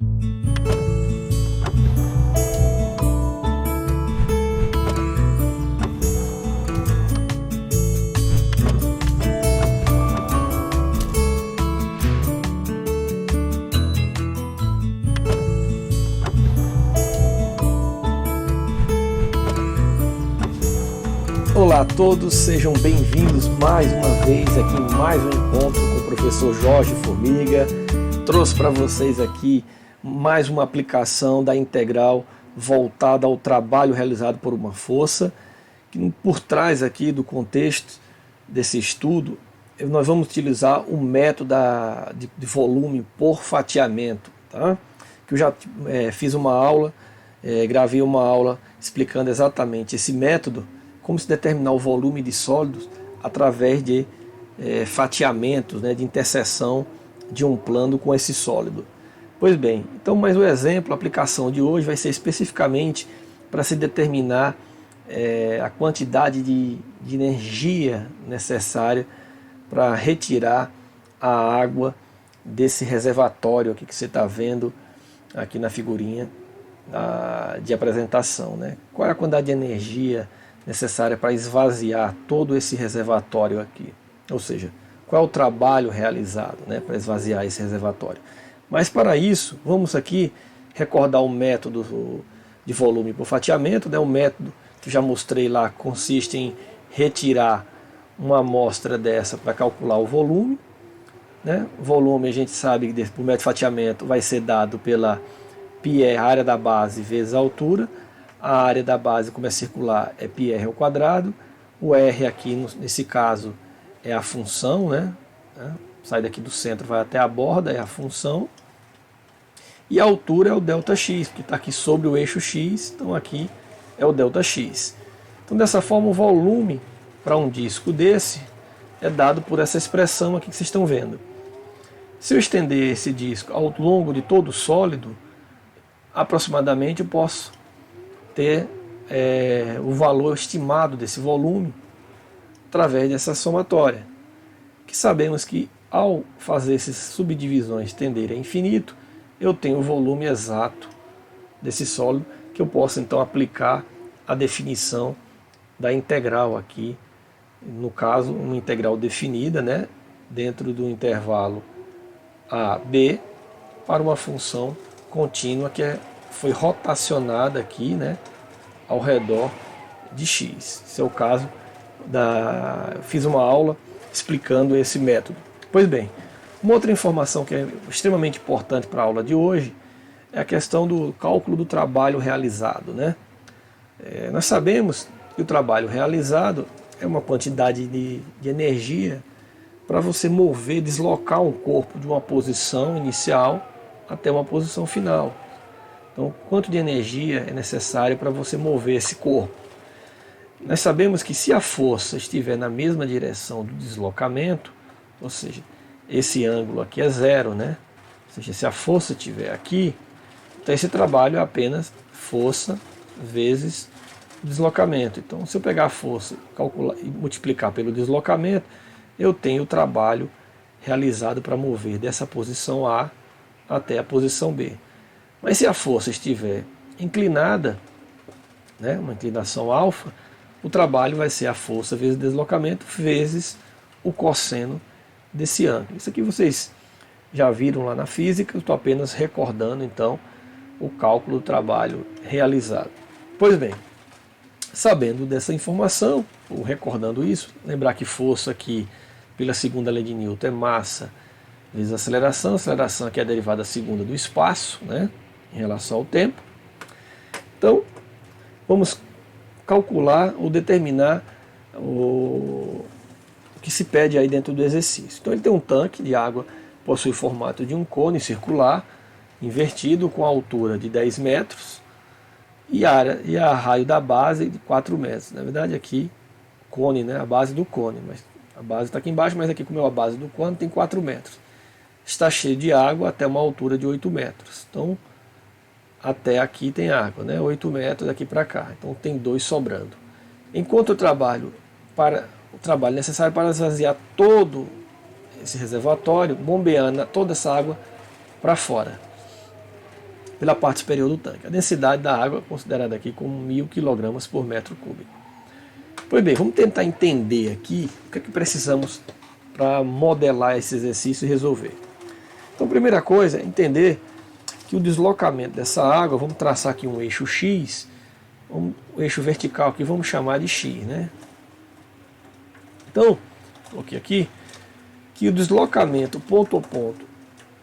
Olá a todos, sejam bem-vindos mais uma vez aqui em mais um encontro com o professor Jorge Formiga. Trouxe para vocês aqui mais uma aplicação da integral voltada ao trabalho realizado por uma força. Por trás aqui do contexto desse estudo, nós vamos utilizar o método de volume por fatiamento, tá? Que eu já fiz uma aula, gravei uma aula explicando exatamente esse método, como se determinar o volume de sólidos através de fatiamentos, né, de interseção de um plano com esse sólido. Pois bem, então mais um exemplo, a aplicação de hoje vai ser especificamente para se determinar a quantidade de energia necessária para retirar a água desse reservatório aqui que você está vendo aqui na figurinha de apresentação, né? Qual é a quantidade de energia necessária para esvaziar todo esse reservatório aqui? Ou seja, qual é o trabalho realizado, né, para esvaziar esse reservatório? Mas para isso, vamos aqui recordar o método de volume por fatiamento, né? O método que já mostrei lá consiste em retirar uma amostra dessa para calcular o volume, né? O volume a gente sabe que por método de fatiamento vai ser dado pela πr, a área da base, vezes a altura. A área da base, como é circular, é πr ao quadrado. O r aqui, nesse caso, é a função, né? Sai daqui do centro, vai até a borda, é a função. E a altura é o ΔX, que está aqui sobre o eixo x, então aqui é o ΔX. Então, dessa forma, o volume para um disco desse é dado por essa expressão aqui que vocês estão vendo. Se eu estender esse disco ao longo de todo o sólido, aproximadamente eu posso ter o valor estimado desse volume através dessa somatória, que sabemos que ao fazer essas subdivisões tenderem a infinito, eu tenho o volume exato desse sólido, que eu posso então aplicar a definição da integral aqui, no caso uma integral definida, né, dentro do intervalo a b, para uma função contínua que foi rotacionada aqui, né, ao redor de x. Esse é o caso fiz uma aula explicando esse método. Pois bem, uma outra informação que é extremamente importante para a aula de hoje é a questão do cálculo do trabalho realizado, né? Nós sabemos que o trabalho realizado é uma quantidade de energia para você mover, deslocar um corpo de uma posição inicial até uma posição final. Então, quanto de energia é necessário para você mover esse corpo? Nós sabemos que se a força estiver na mesma direção do deslocamento, ou seja, esse ângulo aqui é zero, né? Ou seja, se a força estiver aqui, então esse trabalho é apenas força vezes deslocamento. Então, se eu pegar a força, calcular e multiplicar pelo deslocamento, eu tenho o trabalho realizado para mover dessa posição A até a posição B. Mas se a força estiver inclinada, né, uma inclinação alfa, o trabalho vai ser a força vezes o deslocamento vezes o cosseno desse ângulo. Isso aqui vocês já viram lá na física, eu estou apenas recordando então o cálculo do trabalho realizado. Pois bem, sabendo dessa informação, ou recordando isso, lembrar que força aqui, pela segunda lei de Newton, é massa vezes aceleração. A aceleração aqui é a derivada segunda do espaço, né, em relação ao tempo. Então, vamos calcular ou determinar o que se pede aí dentro do exercício. Então, ele tem um tanque de água, possui o formato de um cone circular, invertido, com a altura de 10 metros e a raio da base de 4 metros. Na verdade, aqui, cone, né, a base do cone, mas a base está aqui embaixo, mas aqui, como é a base do cone, tem 4 metros. Está cheio de água até uma altura de 8 metros. Então, até aqui tem água, né? 8 metros daqui para cá. Então tem 2 sobrando. Enquanto o trabalho necessário para esvaziar todo esse reservatório, bombeando toda essa água para fora. pela parte superior do tanque. A densidade da água é considerada aqui como 1000 kg por metro cúbico. Pois bem, vamos tentar entender aqui o que é que precisamos para modelar esse exercício e resolver. Então, a primeira coisa é entender que o deslocamento dessa água, vamos traçar aqui um eixo X, o eixo vertical que vamos chamar de X, né? Então, coloquei aqui que o deslocamento ponto a ponto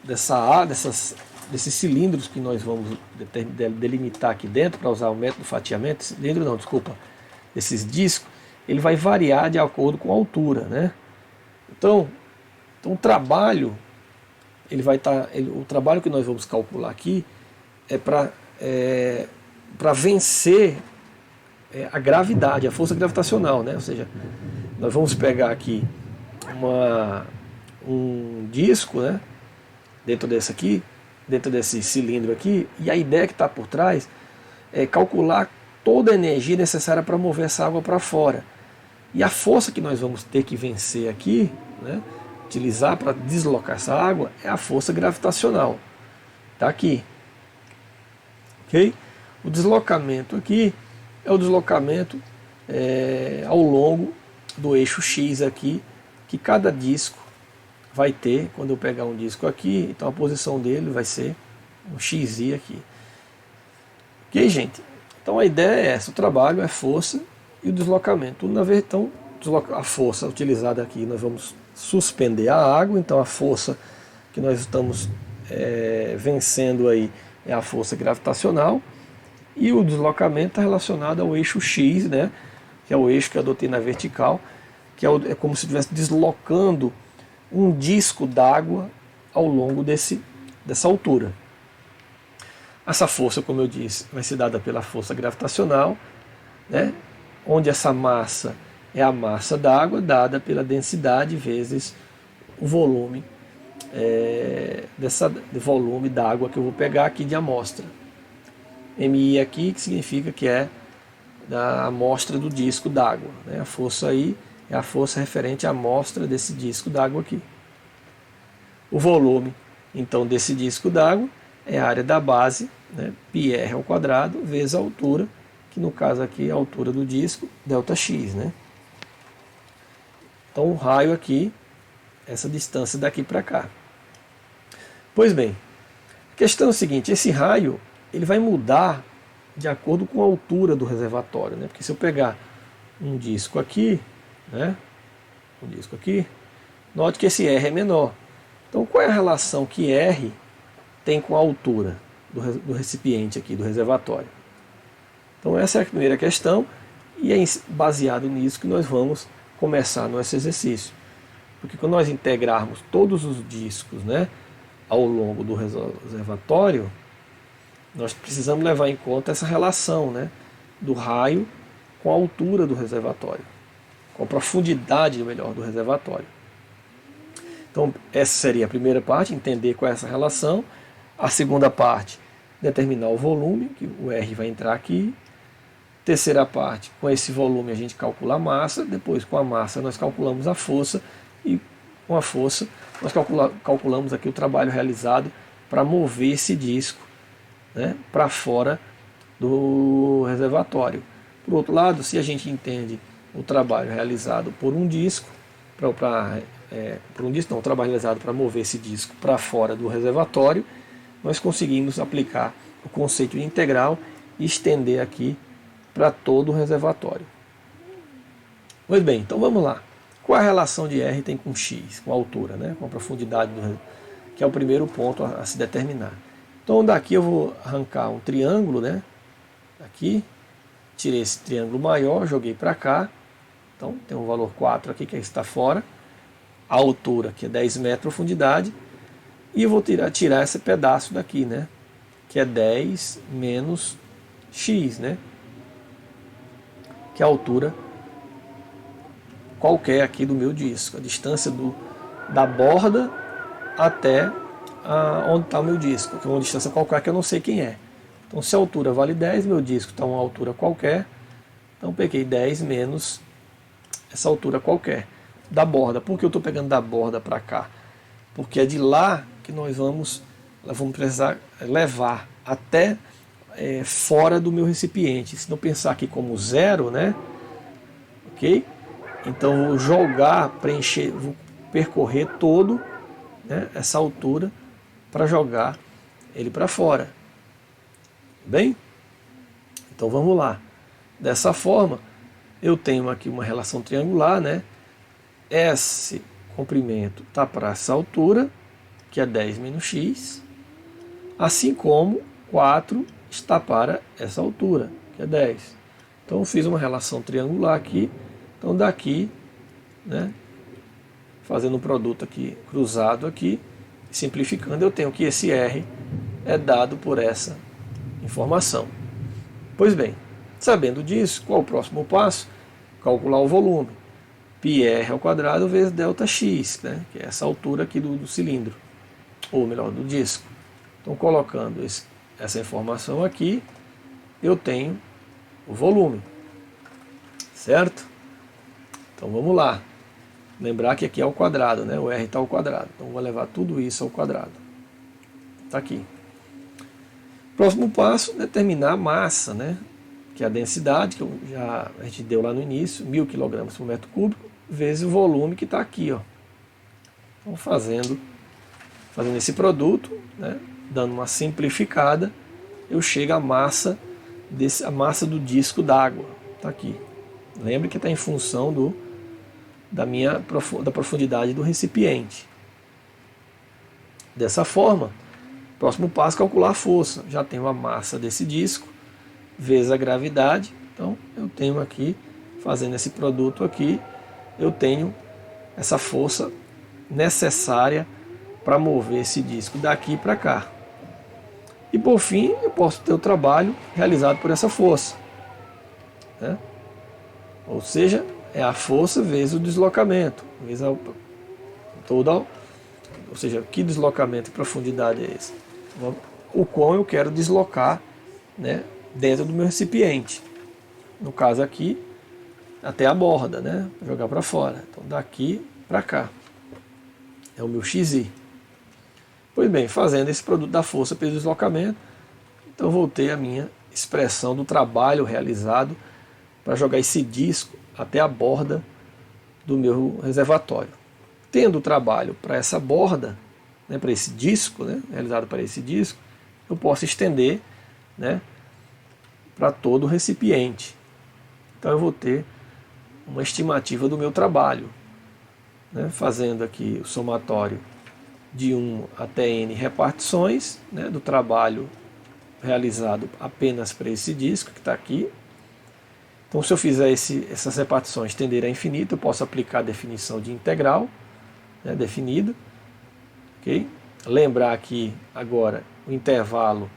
desses cilindros que nós vamos delimitar aqui dentro para usar o método de fatiamento, cilindro não, desculpa, desses discos, ele vai variar de acordo com a altura, né? Então o trabalho o trabalho que nós vamos calcular aqui é para vencer a gravidade, a força gravitacional, né? Ou seja, nós vamos pegar aqui um disco, né? Dentro desse cilindro aqui, e a ideia que está por trás é calcular toda a energia necessária para mover essa água para fora. E a força que nós vamos ter que vencer aqui, né, utilizar para deslocar essa água, é a força gravitacional. Está aqui. Ok? O deslocamento aqui é o deslocamento ao longo do eixo X aqui, que cada disco vai ter. Quando eu pegar um disco aqui, então a posição dele vai ser um XY aqui. Ok, gente? Então a ideia é essa, o trabalho é força e o deslocamento. Então a força utilizada aqui, nós vamos suspender a água, então a força que nós estamos vencendo aí é a força gravitacional, e o deslocamento está relacionado ao eixo X, né, que é o eixo que eu adotei na vertical, que é como se estivesse deslocando um disco d'água ao longo dessa altura. Essa força, como eu disse, vai ser dada pela força gravitacional, né, onde essa massa é a massa d'água dada pela densidade vezes o volume volume d'água que eu vou pegar aqui de amostra. MI aqui, que significa que é da amostra do disco d'água, né? A força aí é a força referente à amostra desse disco d'água aqui. O volume, então, desse disco d'água é a área da base, né, πr ao quadrado, vezes a altura, que no caso aqui é a altura do disco, ΔX, né? Então o raio aqui, essa distância daqui para cá. Pois bem, a questão é o seguinte, esse raio ele vai mudar de acordo com a altura do reservatório, né? Porque se eu pegar um disco aqui, né, note que esse R é menor. Então qual é a relação que R tem com a altura do recipiente aqui, do reservatório? Então essa é a primeira questão, e é baseado nisso que nós vamos começar nosso exercício. Porque quando nós integrarmos todos os discos, né, ao longo do reservatório, nós precisamos levar em conta essa relação, né, do raio com a altura do reservatório, com a profundidade, melhor, do reservatório. Então essa seria a primeira parte, entender qual é essa relação. A segunda parte, determinar o volume, que o R vai entrar aqui. Terceira parte, com esse volume a gente calcula a massa, depois com a massa nós calculamos a força, e com a força nós calculamos aqui o trabalho realizado para mover esse disco, né, para fora do reservatório. Por outro lado, se a gente entende o trabalho realizado por um disco, o trabalho realizado para mover esse disco para fora do reservatório, nós conseguimos aplicar o conceito de integral e estender aqui para todo o reservatório. Pois bem, então vamos lá. Qual a relação de R tem com X, com a altura, né, com a profundidade, que é o primeiro ponto a se determinar. Então daqui eu vou arrancar um triângulo, né, aqui, tirei esse triângulo maior, joguei para cá, então tem um valor 4 aqui que está fora, a altura que é 10 metros de profundidade, e eu vou tirar esse pedaço daqui, né, que é 10 menos X, né, que é a altura qualquer aqui do meu disco, a distância da borda até onde está o meu disco, que é uma distância qualquer que eu não sei quem é. Então se a altura vale 10, meu disco está a uma altura qualquer, então peguei 10 menos essa altura qualquer da borda. Por que eu estou pegando da borda para cá? Porque é de lá que nós vamos vamos precisar levar até fora do meu recipiente. Se não pensar aqui como zero, né? Ok? Então vou jogar, preencher, vou percorrer todo, né, essa altura para jogar ele para fora. Bem? Então vamos lá. Dessa forma, eu tenho aqui uma relação triangular, né? Esse comprimento está para essa altura, que é 10 menos x, assim como 4 está para essa altura, que é 10. Então eu fiz uma relação triangular aqui. Então daqui, né, fazendo um produto aqui cruzado aqui, simplificando, eu tenho que esse R é dado por essa informação. Pois bem, sabendo disso, qual é o próximo passo? Calcular o volume. πr ao quadrado vezes ΔX, né, que é essa altura aqui do cilindro, ou melhor, do disco. Então colocando essa informação aqui, eu tenho o volume, certo? Então vamos lá. Lembrar que aqui é ao quadrado, né? O R está ao quadrado. Então vou levar tudo isso ao quadrado. Está aqui. Próximo passo, determinar a massa, né? Que é a densidade, que a gente deu lá no início, 1000 kg por metro cúbico, vezes o volume que está aqui, ó. Então fazendo esse produto, né? Dando uma simplificada, eu chego à massa, a massa do disco d'água. Está aqui. Lembre que está em função da profundidade do recipiente. Dessa forma, próximo passo, calcular a força. Já tenho a massa desse disco vezes a gravidade. Então eu tenho aqui, fazendo esse produto aqui, eu tenho essa força necessária para mover esse disco daqui para cá. E por fim, eu posso ter o trabalho realizado por essa força, né? Ou seja, é a força vezes o deslocamento, vezes ou seja, que deslocamento e profundidade é esse? O quão eu quero deslocar, né, dentro do meu recipiente. No caso aqui, até a borda, né, para jogar para fora. Então daqui para cá. É o meu XI. Pois bem, fazendo esse produto da força pelo deslocamento, então eu vou ter a minha expressão do trabalho realizado para jogar esse disco até a borda do meu reservatório. Tendo o trabalho para essa borda, né, para esse disco, né, realizado para esse disco, eu posso estender, né, para todo o recipiente. Então eu vou ter uma estimativa do meu trabalho, né, fazendo aqui o somatório de 1 até n repartições, né, do trabalho realizado apenas para esse disco que está aqui. Então, se eu fizer essas repartições tender a infinito, eu posso aplicar a definição de integral, né, definida. Okay? Lembrar aqui agora o intervalo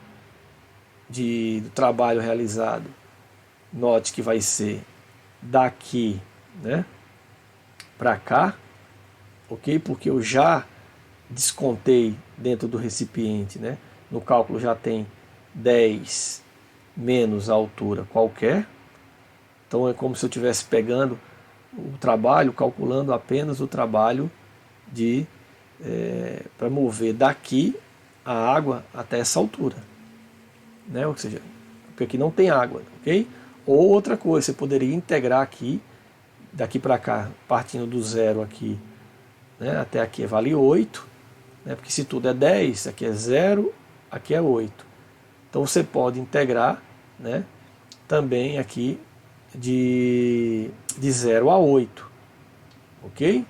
do trabalho realizado. Note que vai ser daqui, né, para cá, ok? Porque eu já descontei dentro do recipiente, né? No cálculo já tem 10 menos a altura qualquer. Então é como se eu estivesse pegando o trabalho, calculando apenas o trabalho para mover daqui a água até essa altura, né? Ou seja, porque aqui não tem água, ok? Ou outra coisa, você poderia integrar aqui, daqui para cá, partindo do zero aqui, né, até aqui vale 8, né, porque se tudo é 10, aqui é 0, aqui é 8. Então você pode integrar, né, também aqui de 0 a 8, ok?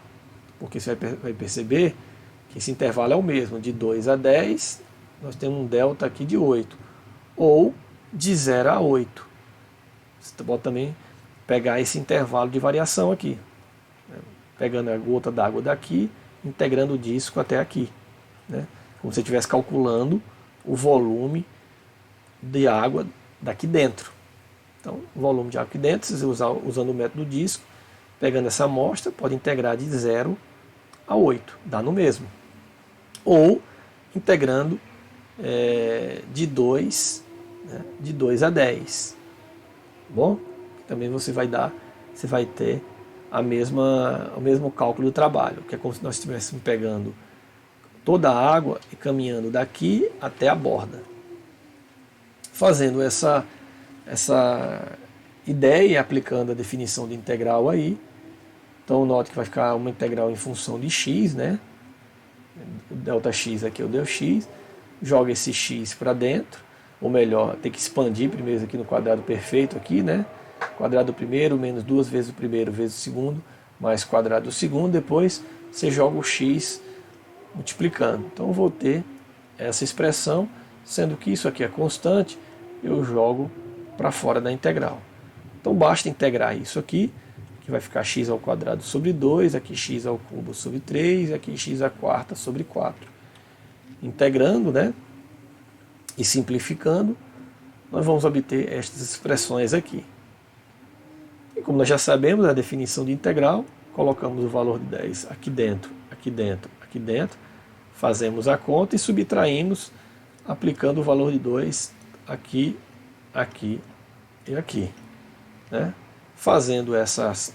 Porque você vai perceber que esse intervalo é o mesmo, de 2 a 10, nós temos um delta aqui de 8, ou de 0 a 8. Você pode também pegar esse intervalo de variação aqui, né, pegando a gota d'água daqui, integrando o disco até aqui, né, como se você estivesse calculando o volume de água daqui dentro. Então, o volume de água aqui dentro, se você usando o método disco, pegando essa amostra, pode integrar de 0 a 8, dá no mesmo. Ou integrando de 2, né, de 2 a 10. Bom, também você vai ter o mesmo cálculo do trabalho, que é como se nós estivéssemos pegando toda a água e caminhando daqui até a borda. Fazendo essa ideia e aplicando a definição de integral aí, então note que vai ficar uma integral em função de x, né? O ΔX aqui é o ΔX, joga esse x para dentro, ou melhor, tem que expandir primeiro aqui no quadrado perfeito aqui, né? Quadrado do primeiro menos 2 vezes o primeiro vezes o segundo, mais quadrado do segundo, depois você joga o x multiplicando. Então eu vou ter essa expressão, sendo que isso aqui é constante, eu jogo para fora da integral. Então basta integrar isso aqui, que vai ficar x ao quadrado sobre 2, aqui x ao cubo sobre 3, aqui x à quarta sobre 4. Integrando, né, e simplificando, nós vamos obter estas expressões aqui. E como nós já sabemos a definição de integral, colocamos o valor de 10 aqui dentro, aqui dentro, aqui dentro, fazemos a conta e subtraímos aplicando o valor de 2 aqui, aqui e aqui, né? Fazendo essas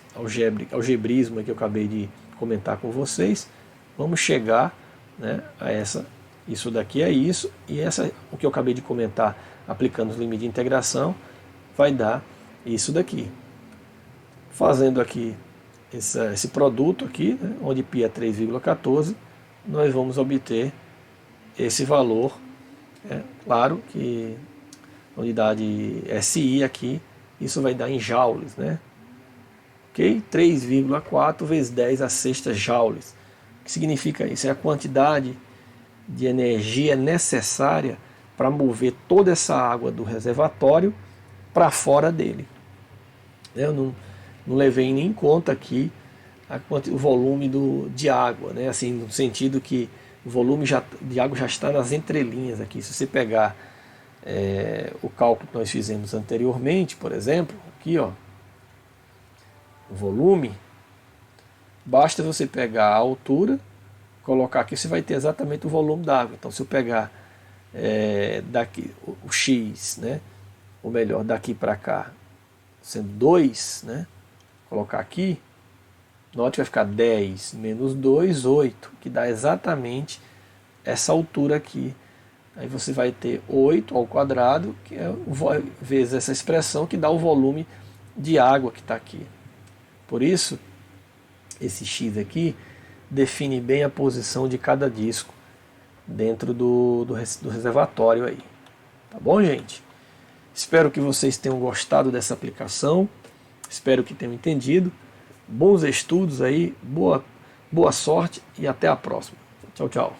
algebrismo que eu acabei de comentar com vocês, vamos chegar, né, a isso daqui é isso, e o que eu acabei de comentar, aplicando os limites de integração, vai dar isso daqui. Fazendo aqui esse produto aqui, né, onde π é 3,14, nós vamos obter esse valor, claro que a unidade SI aqui, isso vai dar em joules, né? Ok? 3,4 vezes 10 a sexta joules. O que significa isso? É a quantidade de energia necessária para mover toda essa água do reservatório para fora dele. Eu não levei nem em conta aqui o volume de água, né? Assim, no sentido que o volume de água já está nas entrelinhas aqui. Se você pegar o cálculo que nós fizemos anteriormente, por exemplo, aqui, ó, o volume, basta você pegar a altura, colocar aqui, você vai ter exatamente o volume da água. Então, se eu pegar daqui o x, né, ou melhor, daqui para cá, sendo 2, né, colocar aqui, note que vai ficar 10 menos 2, 8, que dá exatamente essa altura aqui. Aí você vai ter 8 ao quadrado, que é vezes essa expressão que dá o volume de água que está aqui. Por isso, esse x aqui define bem a posição de cada disco dentro do reservatório aí. Tá bom, gente? Espero que vocês tenham gostado dessa aplicação. Espero que tenham entendido. Bons estudos aí, boa sorte e até a próxima. Tchau, tchau.